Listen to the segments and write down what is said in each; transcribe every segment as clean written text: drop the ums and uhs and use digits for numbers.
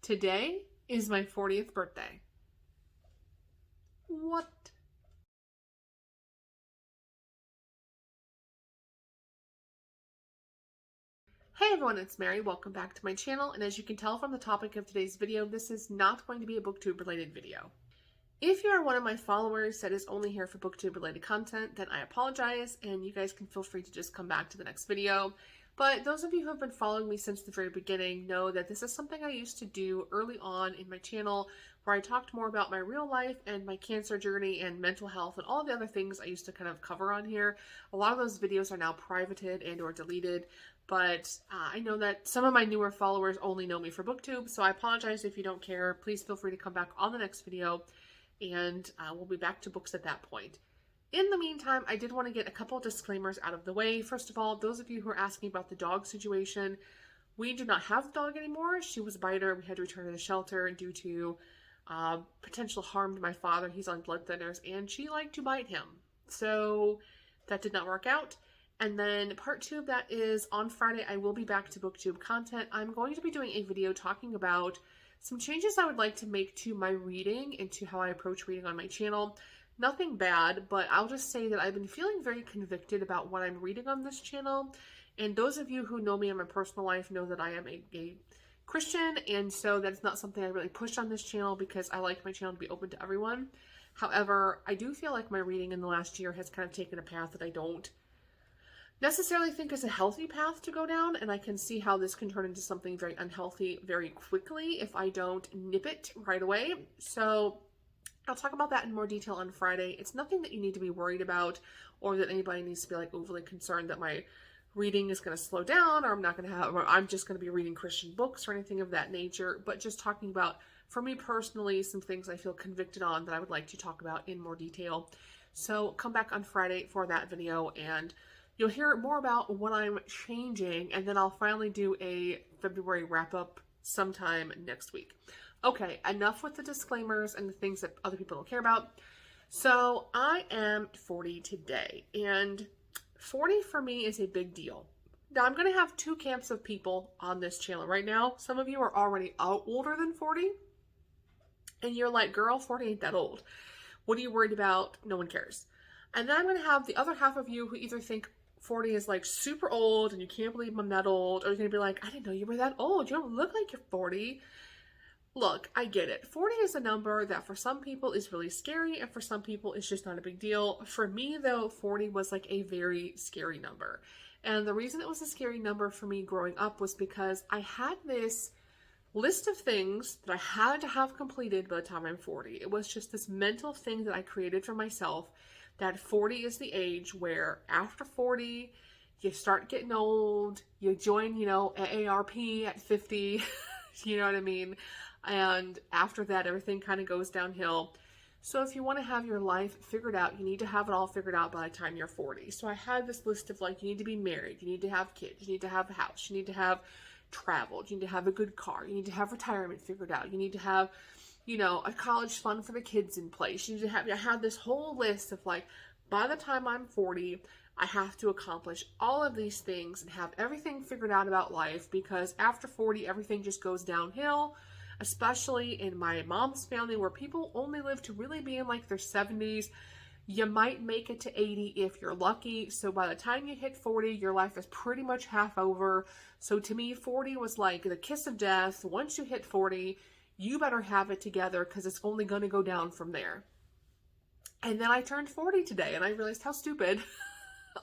Today is my 40th birthday. What? Hey everyone, it's Mary. Welcome back to my channel, and as you can tell from the topic of today's video, this is not going to be a booktube related video. If you are one of my followers that is only here for booktube related content, then I apologize, and you guys can feel free to just come back to the next video. But those of you who have been following me since the very beginning know that this is something I used to do early on in my channel, where I talked more about my real life and my cancer journey and mental health and all the other things I used to kind of cover on here. A lot of those videos are now privated and or deleted, but I know that some of my newer followers only know me for booktube, so I apologize if you don't care. Please feel free to come back on the next video, and we'll be back to books at that point. In the meantime, I did want to get a couple of disclaimers out of the way. First of all, those of you who are asking about the dog situation, we do not have the dog anymore. She was a biter. We had to return her to the shelter due to potential harm to my father. He's on blood thinners, and she liked to bite him. So that did not work out. And then part 2 of that is on Friday, I will be back to booktube content. I'm going to be doing a video talking about some changes I would like to make to my reading and to how I approach reading on my channel. Nothing bad, but I'll just say that I've been feeling very convicted about what I'm reading on this channel. And those of you who know me in my personal life know that I am a Christian, and so that's not something I really push on this channel because I like my channel to be open to everyone. However, I do feel like my reading in the last year has kind of taken a path that I don't necessarily think is a healthy path to go down, and I can see how this can turn into something very unhealthy very quickly if I don't nip it right away. So I'll talk about that in more detail on Friday. It's nothing that you need to be worried about or that anybody needs to be like overly concerned that my reading is going to slow down or I'm just going to be reading Christian books or anything of that nature, but just talking about, for me personally, some things I feel convicted on that I would like to talk about in more detail. So come back on Friday for that video and you'll hear more about what I'm changing, and then I'll finally do a February wrap-up sometime next week. Okay, enough with the disclaimers and the things that other people don't care about. So I am 40 today, and 40 for me is a big deal. Now I'm going to have two camps of people on this channel right now. Some of you are already older than 40, and you're like, girl, 40 ain't that old. What are you worried about? No one cares. And then I'm going to have the other half of you who either think 40 is like super old and you can't believe I'm that old, or you're going to be like, I didn't know you were that old. You don't look like you're 40. Look, I get it. 40 is a number that for some people is really scary, and for some people it's just not a big deal. For me, though, 40 was like a very scary number. And the reason it was a scary number for me growing up was because I had this list of things that I had to have completed by the time I'm 40. It was just this mental thing that I created for myself, that 40 is the age where after 40, you start getting old, you join, AARP at 50, you know what I mean? And after that, everything kind of goes downhill. So if you want to have your life figured out, you need to have it all figured out by the time you're 40. So I had this list of like, you need to be married, you need to have kids, you need to have a house, you need to have traveled, you need to have a good car, you need to have retirement figured out, you need to have, a college fund for the kids in place. You need to have, I had this whole list of like, by the time I'm 40, I have to accomplish all of these things and have everything figured out about life, because after 40, everything just goes downhill. Especially in my mom's family, where people only live to really be in like their 70s. You might make it to 80 if you're lucky. So by the time you hit 40, your life is pretty much half over. So to me, 40 was like the kiss of death. Once you hit 40, you better have it together, because it's only going to go down from there. And then I turned 40 today, and I realized how stupid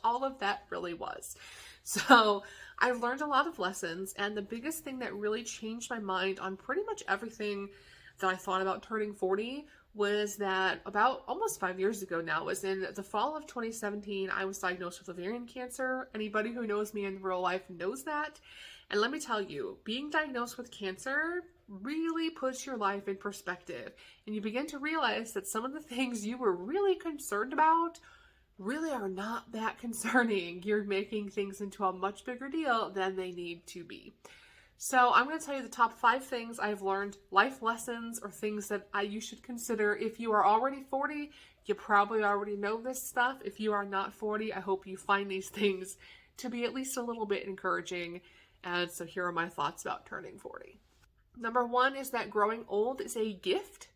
all of that really was. So I've learned a lot of lessons, and the biggest thing that really changed my mind on pretty much everything that I thought about turning 40 was that about almost 5 years ago now, was in the fall of 2017, I was diagnosed with ovarian cancer. Anybody who knows me in real life knows that. And let me tell you, being diagnosed with cancer really puts your life in perspective, and you begin to realize that some of the things you were really concerned about really are not that concerning. You're making things into a much bigger deal than they need to be. So I'm going to tell you the top 5 things I've learned, life lessons or things that you should consider. If you are already 40, you probably already know this stuff. If you are not 40, I hope you find these things to be at least a little bit encouraging. And so here are my thoughts about turning 40. Number one is that growing old is a gift,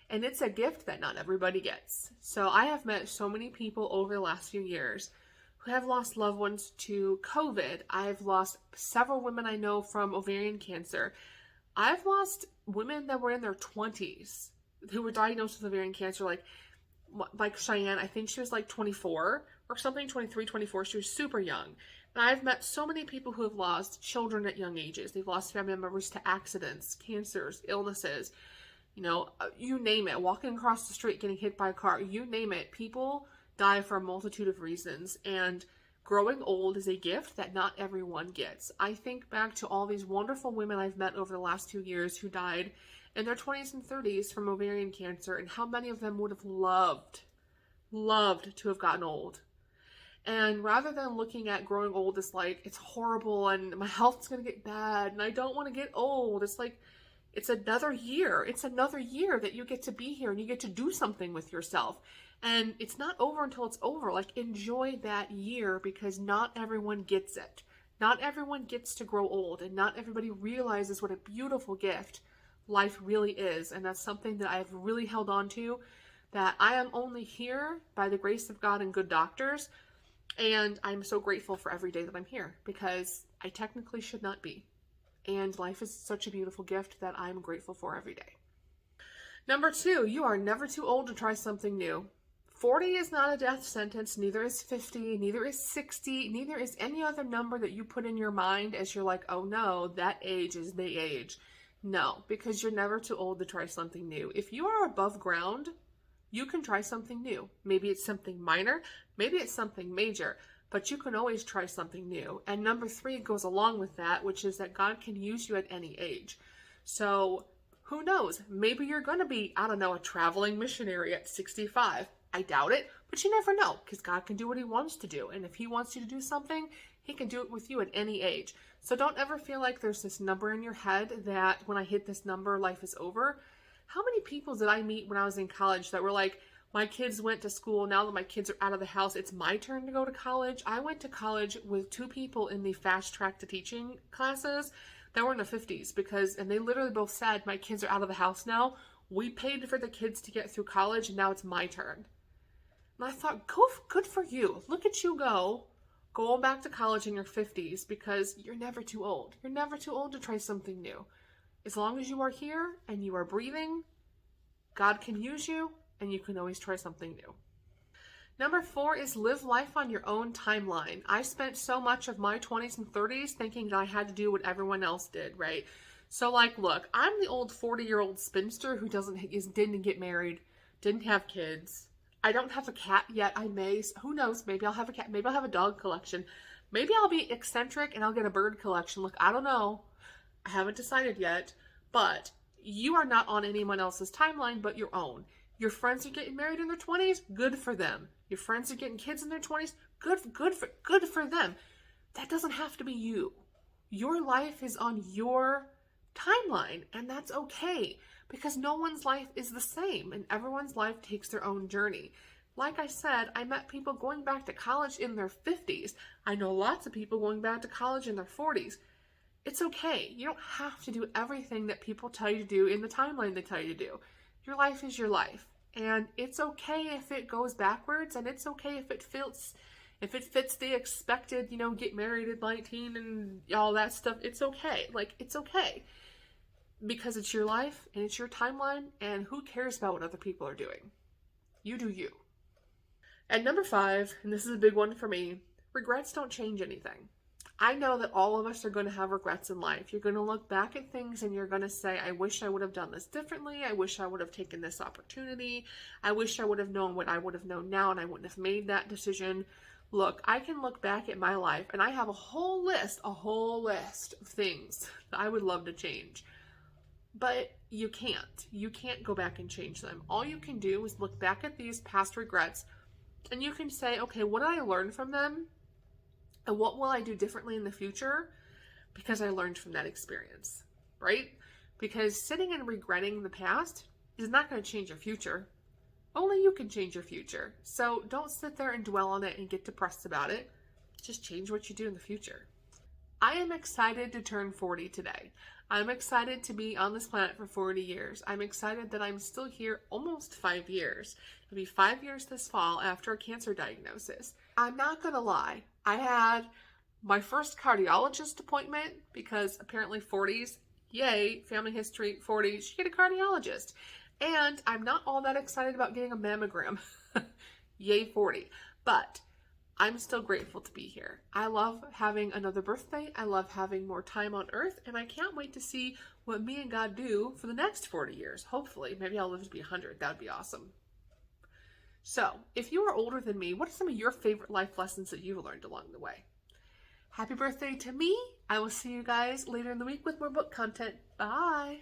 and it's a gift that not everybody gets. So I have met so many people over the last few years who have lost loved ones to COVID. I've lost several women I know from ovarian cancer. I've lost women that were in their 20s who were diagnosed with ovarian cancer, like Cheyenne. I think she was like 24 or something, 23, 24. She was super young. And I've met so many people who have lost children at young ages. They've lost family members to accidents, cancers, illnesses, you name it. Walking across the street, getting hit by a car, you name it. People die for a multitude of reasons, and growing old is a gift that not everyone gets. I think back to all these wonderful women I've met over the last 2 years who died in their 20s and 30s from ovarian cancer, and how many of them would have loved to have gotten old. And rather than looking at growing old as like, it's horrible and my health's going to get bad and I don't want to get old, it's like, it's another year. It's another year that you get to be here and you get to do something with yourself. And it's not over until it's over. Like, enjoy that year, because not everyone gets it. Not everyone gets to grow old, and not everybody realizes what a beautiful gift life really is. And that's something that I've really held on to, that I am only here by the grace of God and good doctors. And I'm so grateful for every day that I'm here, because I technically should not be. And life is such a beautiful gift that I'm grateful for every day. Number two, you are never too old to try something new. 40 is not a death sentence, neither is 50, neither is 60, neither is any other number that you put in your mind as you're like, oh no, that age is the age. No, because you're never too old to try something new. If you are above ground, you can try something new. Maybe it's something minor, maybe it's something major, but you can always try something new. And number three goes along with that, which is that God can use you at any age. So who knows? Maybe you're going to be, a traveling missionary at 65. I doubt it, but you never know, because God can do what he wants to do. And if he wants you to do something, he can do it with you at any age. So don't ever feel like there's this number in your head that when I hit this number, life is over. How many people did I meet when I was in college that were like, my kids went to school, now that my kids are out of the house, it's my turn to go to college? I went to college with two people in the fast track to teaching classes that were in their 50s, and they literally both said, my kids are out of the house now. We paid for the kids to get through college, and now it's my turn. And I thought, good for you. Look at you going back to college in your 50s, because you're never too old. You're never too old to try something new. As long as you are here and you are breathing, God can use you, and you can always try something new. Number four is live life on your own timeline. I spent so much of my 20s and 30s thinking that I had to do what everyone else did, right? So look, I'm the old 40-year-old spinster who didn't get married, didn't have kids. I don't have a cat yet. I may. Who knows? Maybe I'll have a cat. Maybe I'll have a dog collection. Maybe I'll be eccentric and I'll get a bird collection. Look, I don't know. I haven't decided yet. But you are not on anyone else's timeline but your own. Your friends are getting married in their 20s. Good for them. Your friends are getting kids in their 20s. Good for them. That doesn't have to be you. Your life is on your timeline, and that's okay, because no one's life is the same, and everyone's life takes their own journey. Like I said, I met people going back to college in their 50s. I know lots of people going back to college in their 40s. It's okay. You don't have to do everything that people tell you to do in the timeline they tell you to do. Your life is your life, and it's okay if it goes backwards, and it's okay if it fits the expected, get married at 19 and all that stuff. It's okay. It's okay. Because it's your life and it's your timeline, and who cares about what other people are doing? You do you. And number five, and this is a big one for me, regrets don't change anything. I know that all of us are going to have regrets in life. You're going to look back at things and you're going to say, I wish I would have done this differently. I wish I would have taken this opportunity. I wish I would have known what I would have known now, and I wouldn't have made that decision. Look, I can look back at my life and I have a whole list of things that I would love to change. But you can't. You can't go back and change them. All you can do is look back at these past regrets, and you can say, okay, what did I learn from them? And what will I do differently in the future? Because I learned from that experience, right? Because sitting and regretting the past is not going to change your future. Only you can change your future. So don't sit there and dwell on it and get depressed about it. Just change what you do in the future. I am excited to turn 40 today. I'm excited to be on this planet for 40 years. I'm excited that I'm still here almost 5 years. It'll be 5 years this fall after a cancer diagnosis. I'm not gonna lie, I had my first cardiologist appointment because apparently 40s, yay, family history, 40s, you get a cardiologist. And I'm not all that excited about getting a mammogram. Yay 40. But I'm still grateful to be here. I love having another birthday. I love having more time on earth. And I can't wait to see what me and God do for the next 40 years. Hopefully. Maybe I'll live to be 100. That would be awesome. So, if you are older than me, what are some of your favorite life lessons that you've learned along the way? Happy birthday to me. I will see you guys later in the week with more book content. Bye.